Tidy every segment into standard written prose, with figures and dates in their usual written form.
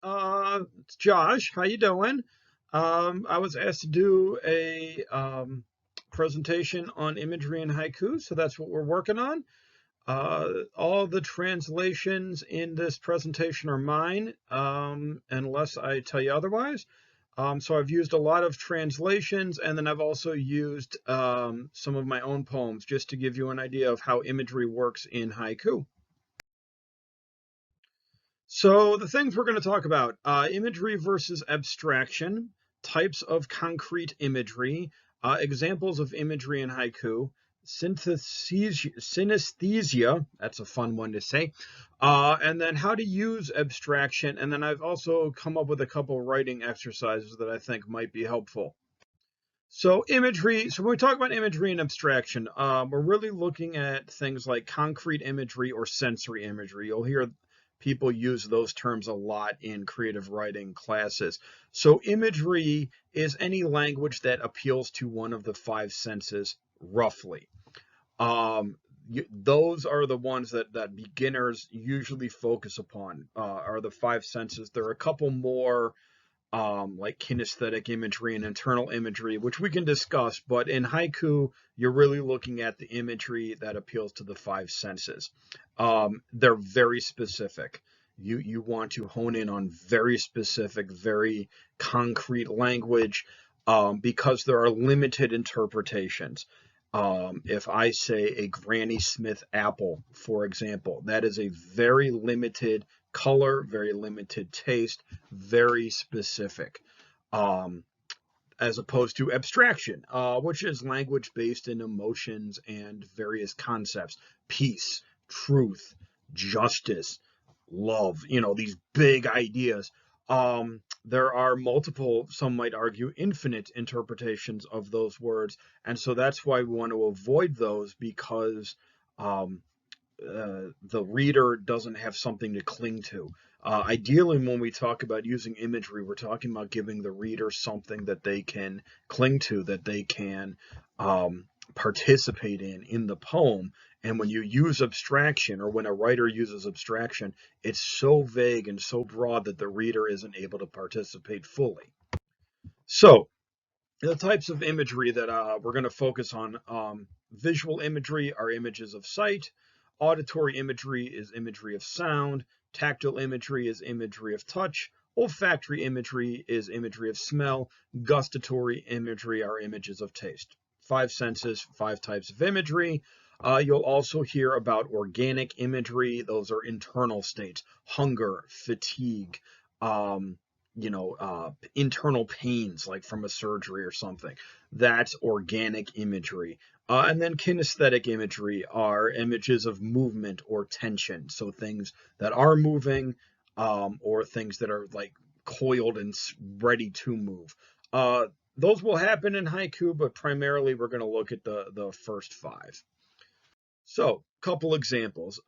It's Josh. How you doing? I was asked to do a presentation on imagery and haiku, so that's what we're working on. All the translations in this presentation are mine, unless I tell you otherwise. So I've used a lot of translations, and then I've also used some of my own poems just to give you an idea of how imagery works in haiku. So the things we're going to talk about, imagery versus abstraction, types of concrete imagery, examples of imagery in haiku, synesthesia, that's a fun one to say, and then how to use abstraction. And then I've also come up with a couple writing exercises that I think might be helpful. So imagery, so when we talk about imagery and abstraction, we're really looking at things like concrete imagery or sensory imagery. You'll hear people use those terms a lot in creative writing classes. So imagery is any language that appeals to one of the five senses, roughly. Those are the ones that beginners usually focus upon, are the five senses. There are a couple more like kinesthetic imagery and internal imagery, which we can discuss, but in haiku, you're really looking at the imagery that appeals to the five senses. They're very specific. You want to hone in on very specific, very concrete language, because there are limited interpretations. If I say a Granny Smith apple, for example, that is a very limited color, very limited taste, very specific, as opposed to abstraction, which is language based in emotions and various concepts, peace, truth, justice, love, these big ideas. There are multiple, some might argue, infinite interpretations of those words. And so that's why we want to avoid those, because the reader doesn't have something to cling to. Ideally, when we talk about using imagery, we're talking about giving the reader something that they can cling to, that they can participate in the poem. And when you use abstraction, or when a writer uses abstraction, it's so vague and so broad that the reader isn't able to participate fully. So the types of imagery that we're going to focus on, visual imagery are images of sight. Auditory imagery is imagery of sound. Tactile imagery is imagery of touch. Olfactory imagery is imagery of smell. Gustatory imagery are images of taste. Five senses, five types of imagery. You'll also hear about organic imagery. Those are internal states: hunger, fatigue, internal pains, like from a surgery or something. That's organic imagery. And then kinesthetic imagery are images of movement or tension. So things that are moving, or things that are like coiled and ready to move. Those will happen in haiku, but primarily we're going to look at the first five. So, couple examples.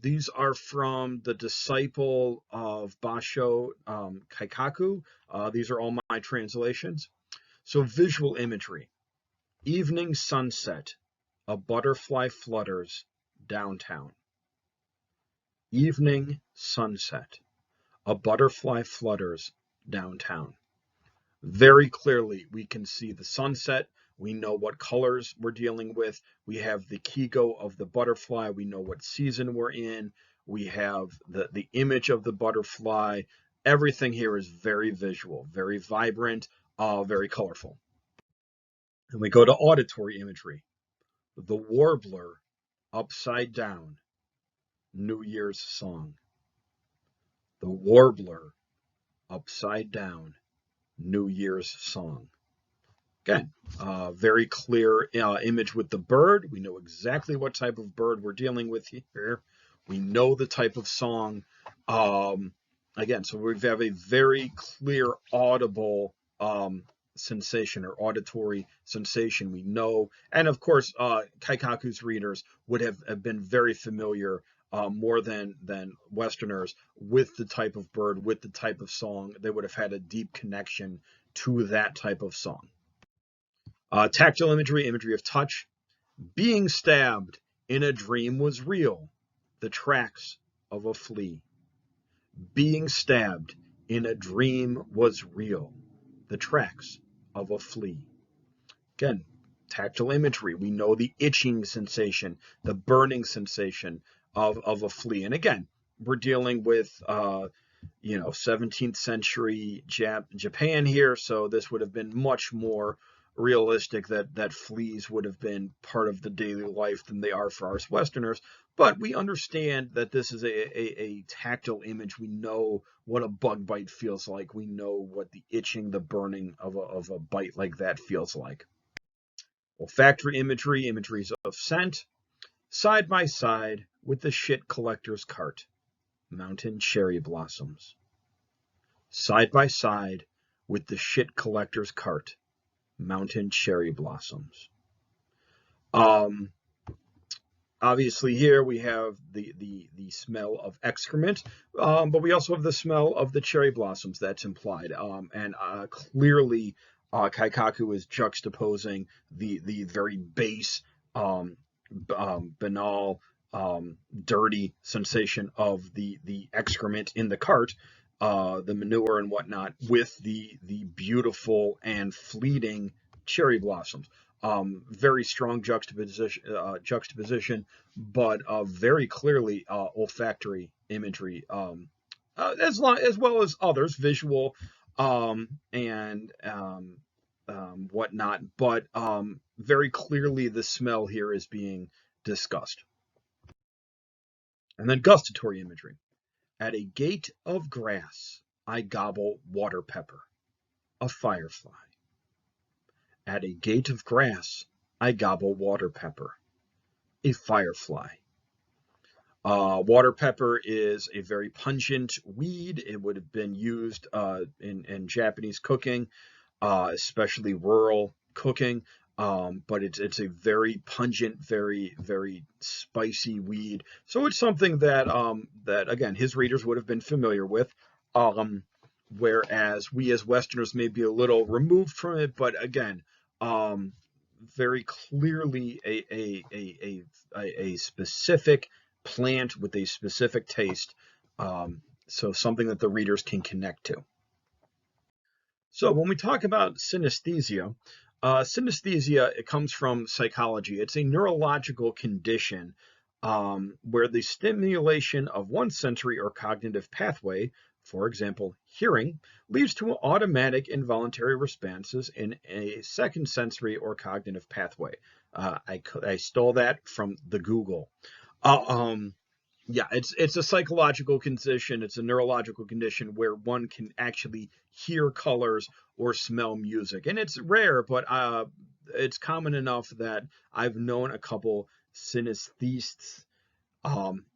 These are from the disciple of Basho, Kaikaku. These are all my translations. So, visual imagery. Evening sunset, a butterfly flutters downtown. Evening sunset, a butterfly flutters downtown. Very clearly, we can see the sunset. We know what colors we're dealing with. We have the kigo of the butterfly. We know what season we're in. We have the image of the butterfly. Everything here is very visual, very vibrant, very colorful. And we go to auditory imagery. The warbler upside down, New Year's song. The warbler upside down, New Year's song. Again, very clear image with the bird. We know exactly what type of bird we're dealing with here. We know the type of song. Again, so we have a very clear audible sensation, or auditory sensation. We know, and of course, Kaikaku's readers would have been very familiar, more than Westerners, with the type of bird, with the type of song. They would have had a deep connection to that type of song. Tactile imagery, imagery of touch. Being stabbed in a dream was real, the tracks of a flea. Being stabbed in a dream was real, the tracks of a flea. Again, tactile imagery. We know the itching sensation, the burning sensation of a flea. And again, we're dealing with 17th century Japan here, so this would have been much more realistic that fleas would have been part of the daily life than they are for us Westerners. But we understand that this is a tactile image. We know what a bug bite feels like. We know what the itching, the burning of a bite like that feels like. Olfactory imagery, imageries of scent, side by side with the shit collector's cart, mountain cherry blossoms. Side by side with the shit collector's cart, mountain cherry blossoms. Obviously here we have the smell of excrement, but we also have the smell of the cherry blossoms that's implied. And clearly Kaikaku is juxtaposing the very base, banal, dirty sensation of the excrement in the cart, the manure and whatnot, with the beautiful and fleeting cherry blossoms. Very strong juxtaposition, but very clearly olfactory imagery, as well as others, visual and whatnot. But very clearly, the smell here is being discussed. And then gustatory imagery. At a gate of grass, I gobble water pepper, a firefly. At a gate of grass, I gobble water pepper, a firefly. Water pepper is a very pungent weed. It would have been used in Japanese cooking, especially rural cooking. But it's a very pungent, very, very spicy weed. So it's something that again his readers would have been familiar with. Whereas we as Westerners may be a little removed from it, but again, very clearly a specific plant with a specific taste, so something that the readers can connect to. So when we talk about synesthesia, synesthesia, it comes from psychology. It's a neurological condition where the stimulation of one sensory or cognitive pathway, for example, hearing, leads to automatic involuntary responses in a second sensory or cognitive pathway. I stole that from the Google. Yeah, it's a psychological condition. It's a neurological condition where one can actually hear colors or smell music, and it's rare, but it's common enough that I've known a couple synesthetes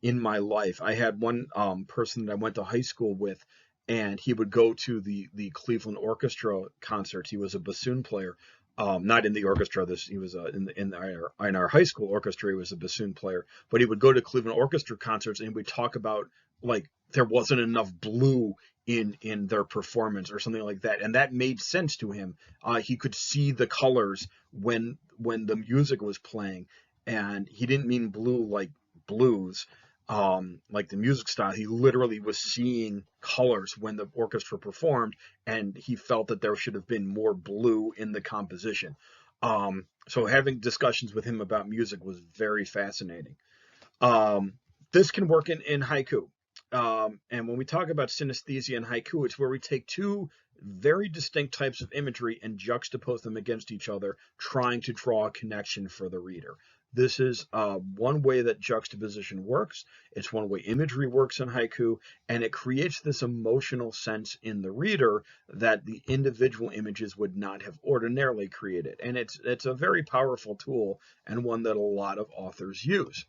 in my life. I had one person that I went to high school with, and he would go to the Cleveland Orchestra concerts. He was a bassoon player. Not in the orchestra. He was in our high school orchestra. He was a bassoon player, but he would go to Cleveland Orchestra concerts and we'd talk about like there wasn't enough blue in their performance or something like that, and that made sense to him. He could see the colors when the music was playing, and he didn't mean blue like blues, like the music style. He literally was seeing colors when the orchestra performed, and he felt that there should have been more blue in the composition. So having discussions with him about music was very fascinating. This can work in haiku. And when we talk about synesthesia and haiku, it's where we take two very distinct types of imagery and juxtapose them against each other, trying to draw a connection for the reader. This is one way that juxtaposition works. It's one way imagery works in haiku, and it creates this emotional sense in the reader that the individual images would not have ordinarily created. And it's a very powerful tool and one that a lot of authors use.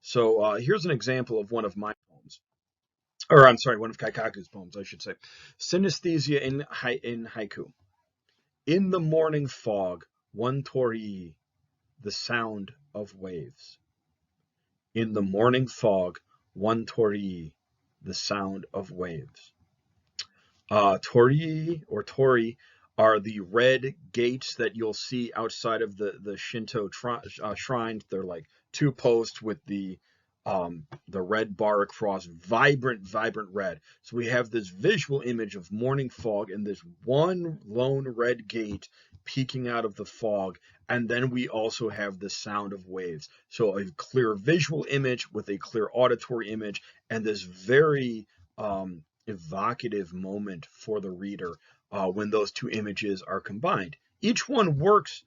So here's an example of one of my poems. Or I'm sorry, one of Kaikaku's poems, I should say. Synesthesia in haiku. In the morning fog, one torii, the sound of waves. In the morning fog, one torii, the sound of waves. Torii or tori are the red gates that you'll see outside of the Shinto shrines. They're like two posts with the the red bar across, vibrant, vibrant red. So we have this visual image of morning fog and this one lone red gate peeking out of the fog. And then we also have the sound of waves. So a clear visual image with a clear auditory image and this very evocative moment for the reader when those two images are combined. Each one works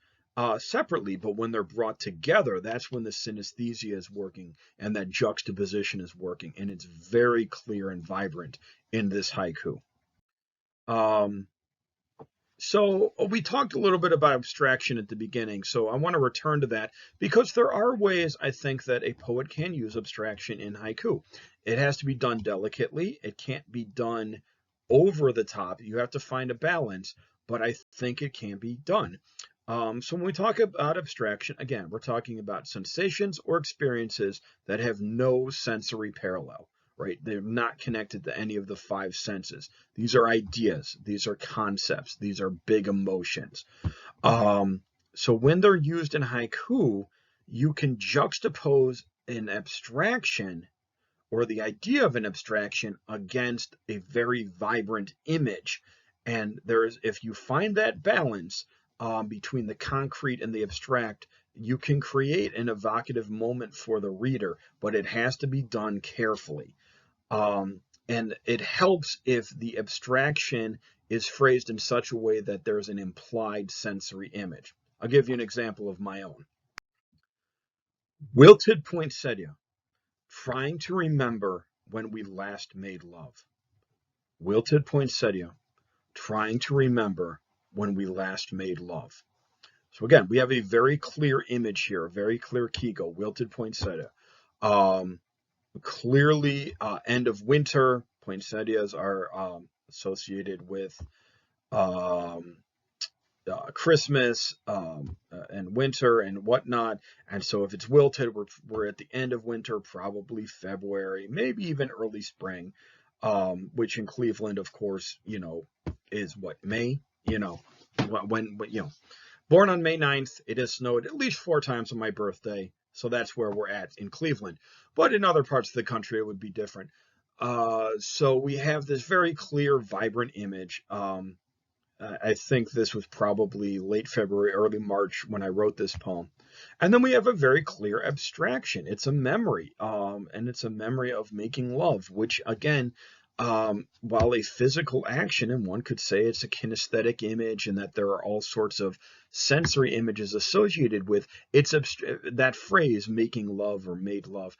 separately, but when they're brought together, that's when the synesthesia is working and that juxtaposition is working, and it's very clear and vibrant in this haiku. So we talked a little bit about abstraction at the beginning, so I want to return to that because there are ways I think that a poet can use abstraction in haiku. It has to be done delicately. It can't be done over the top. You have to find a balance, but I think it can be done. So when we talk about abstraction, again, we're talking about sensations or experiences that have no sensory parallel. Right? They're not connected to any of the five senses. These are ideas. These are concepts. These are big emotions. So when they're used in haiku, you can juxtapose an abstraction or the idea of an abstraction against a very vibrant image. And if you find that balance between the concrete and the abstract, you can create an evocative moment for the reader, but it has to be done carefully. And it helps if the abstraction is phrased in such a way that there's an implied sensory image. I'll give you an example of my own. Wilted poinsettia, trying to remember when we last made love. Wilted poinsettia, trying to remember when we last made love. So again, we have a very clear image here, a very clear Kigo, wilted poinsettia. Clearly, end of winter. Poinsettias are associated with Christmas and winter and whatnot. And so if it's wilted, we're at the end of winter, probably February, maybe even early spring, which in Cleveland, of course, is what, May? When born on May 9th, it has snowed at least 4 times on my birthday. So that's where we're at in Cleveland. But in other parts of the country, it would be different. So we have this very clear, vibrant image. I think this was probably late February, early March when I wrote this poem. And then we have a very clear abstraction. It's a memory, and it's a memory of making love, which, again, while a physical action, and one could say it's a kinesthetic image and that there are all sorts of sensory images associated with that phrase, making love or made love,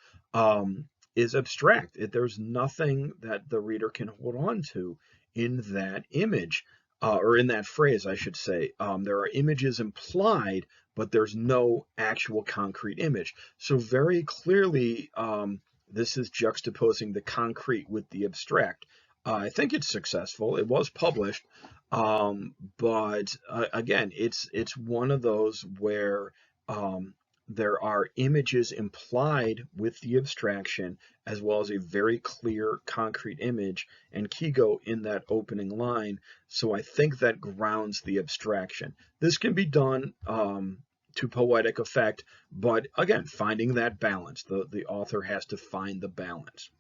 is abstract. There's nothing that the reader can hold on to in that image, or in that phrase, I should say. There are images implied, but there's no actual concrete image. So very clearly, this is juxtaposing the concrete with the abstract. I think it's successful. It was published, but again, it's one of those where there are images implied with the abstraction, as well as a very clear concrete image and Kigo in that opening line. So I think that grounds the abstraction. This can be done to poetic effect, but again, finding that balance. The author has to find the balance.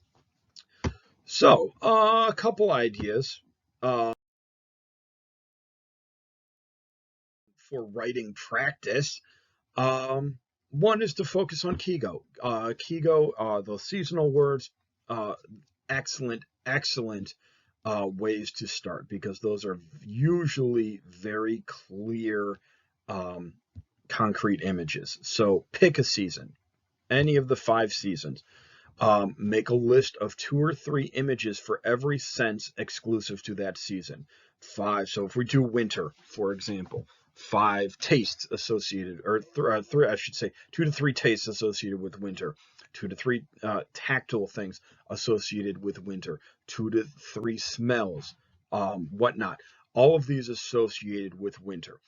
So a couple ideas for writing practice. One is to focus on Kigo. Kigo, the seasonal words, excellent ways to start, because those are usually very clear, concrete images. So pick a season, any of the 5 seasons. Make a list of 2 or 3 images for every sense exclusive to that season. 5. So if we do winter, for example, 5 tastes associated, or 3, I should say, 2 to 3 tastes associated with winter, 2 to 3 tactile things associated with winter, 2 to 3 smells, whatnot. All of these associated with winter.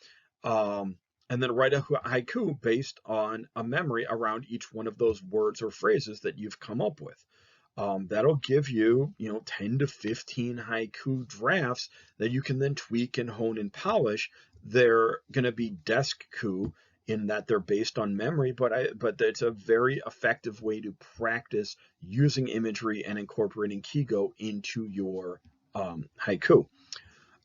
And then write a haiku based on a memory around each one of those words or phrases that you've come up with. That'll give you, 10 to 15 haiku drafts that you can then tweak and hone and polish. They're going to be desk-ku in that they're based on memory, but it's a very effective way to practice using imagery and incorporating Kigo into your haiku.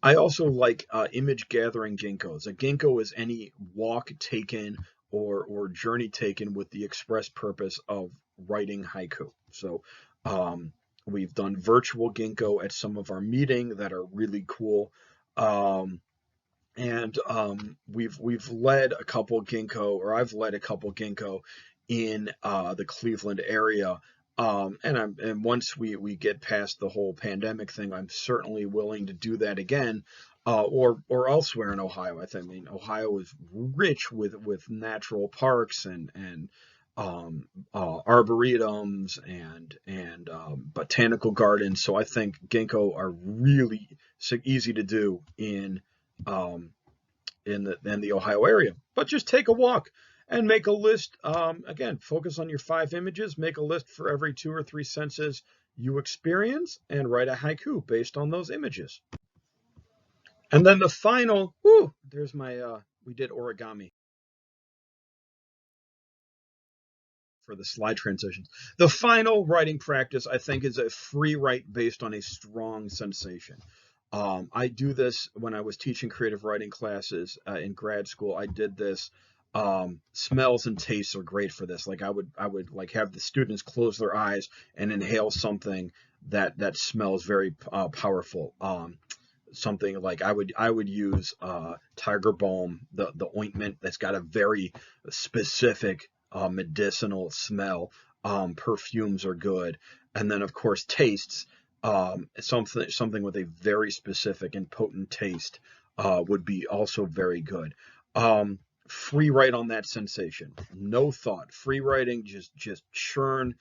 I also like image gathering ginkgos. A ginkgo is any walk taken or journey taken with the express purpose of writing haiku. So we've done virtual ginkgo at some of our meeting that are really cool. And we've led a couple ginkgo, or I've led a couple ginkgo in the Cleveland area. And once we get past the whole pandemic thing, I'm certainly willing to do that again, or elsewhere in Ohio. I mean, Ohio is rich with natural parks and arboretums and botanical gardens. So I think ginkgo are really easy to do in the Ohio area. But just take a walk and make a list. Again, focus on your 5 images. Make a list for every 2 or 3 senses you experience, and write a haiku based on those images. And then the final, there's my, we did origami for the slide transitions. The final writing practice, I think, is a free write based on a strong sensation. I do this when I was teaching creative writing classes in grad school. I did this. Smells and tastes are great for this. Like I would like have the students close their eyes and inhale something that smells very powerful. Something like I would use Tiger Balm, the ointment that's got a very specific medicinal smell. Perfumes are good, and then of course tastes. Something with a very specific and potent taste would be also very good. Free write on that sensation, no thought. Free writing, just churn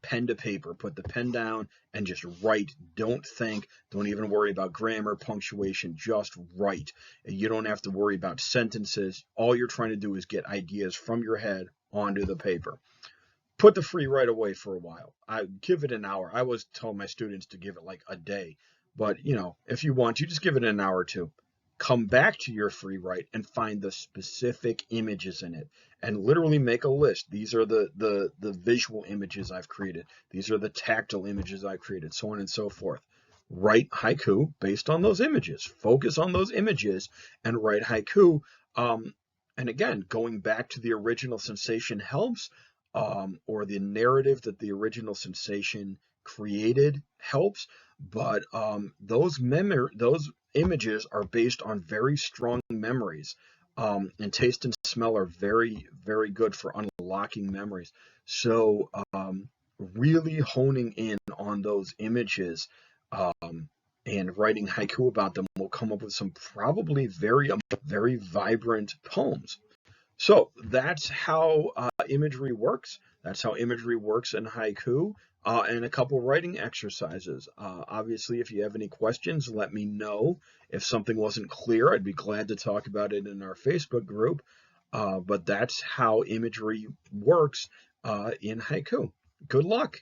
pen to paper, put the pen down and just write. Don't think, don't even worry about grammar, punctuation, just write. You don't have to worry about sentences. All you're trying to do is get ideas from your head onto the paper. Put the free write away for a while. I give it an hour. I always tell my students to give it like a day, but if you want, you just give it an hour or two. Come back to your free write and find the specific images in it, and literally make a list. These are the visual images I've created. These are the tactile images I've created, so on and so forth. Write haiku based on those images. Focus on those images and write haiku. And again, going back to the original sensation helps. Or the narrative that the original sensation created helps, but those images are based on very strong memories, and taste and smell are very, very good for unlocking memories. So really honing in on those images and writing haiku about them will come up with some probably very, very vibrant poems. So that's how imagery works. That's how imagery works in haiku, and a couple writing exercises. Obviously, if you have any questions, let me know. If something wasn't clear, I'd be glad to talk about it in our Facebook group. But that's how imagery works in haiku. Good luck.